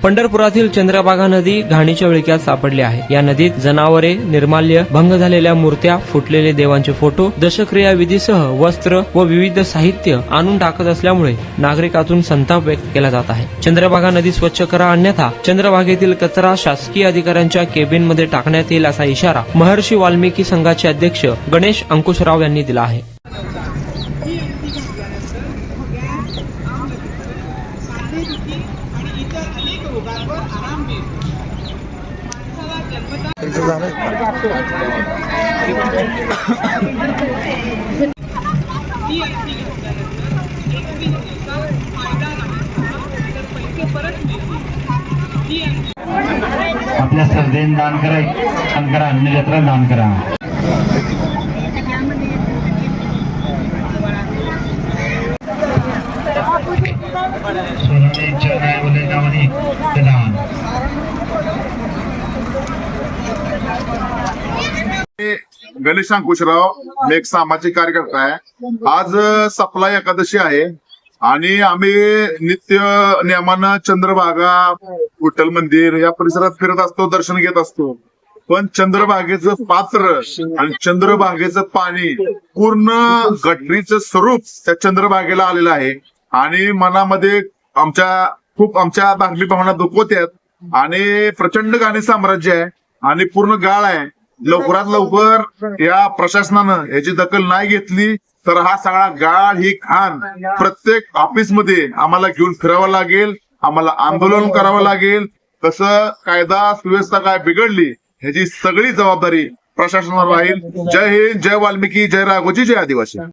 पंढरपुरातील चंद्रभागा नदी घाणीच्या विळख्यात सापडली आहे। या नदीत जनावरे, निर्माल्य, भंग झालेल्या मूर्त्या, फुटलेले देवांचे फोटो, दशक्रिया विधीसह वस्त्र व विविध साहित्य आणून टाकत असल्यामुळे नागरिकातून संताप व्यक्त केला जात आहे। चंद्रभागा नदी स्वच्छ करा, अन्यथा चंद्रभागेतील कचरा शासकीय अधिकाऱ्यांच्या केबिनमध्ये टाकण्यात येईल असा इशारा महर्षी वाल्मिकी संघाचे अध्यक्ष गणेश अंकुशराव यांनी दिला आहे। आपल्या श्रद्धेने दान करा, शंकरा अन्नजत्रा दान करा। गणेश अंकुशराव, मी एक सामाजिक कार्यकर्ता आहे। आज सप्लाय एकादशी आहे आणि आम्ही नित्य नियमानं चंद्रभागा, विठ्ठल मंदिर या परिसरात फिरत असतो, दर्शन घेत असतो। पण चंद्रभागेचं पात्र आणि चंद्रभागेचं पाणी पूर्ण गटरीचं स्वरूप त्या चंद्रभागेला आलेलं आहे आणि मनामध्ये आमच्या धार्मिक भावना दुखवतात आणि प्रचंड घाणी साम्राज्य आहे आणि पूर्ण गाळ आहे। लवकरात लवकर या प्रशासनानं याची दखल नाही घेतली तर हा सगळा गाळ, ही घाण प्रत्येक ऑफिसमध्ये आम्हाला घेऊन फिरावं लागेल, आम्हाला आंदोलन करावं लागेल। कसं कायदा सुव्यवस्था काय बिघडली ह्याची सगळी जबाबदारी प्रशासनावर राहील। जय हिंद, जय वाल्मिकी, जय राघोजी, जय आदिवासी।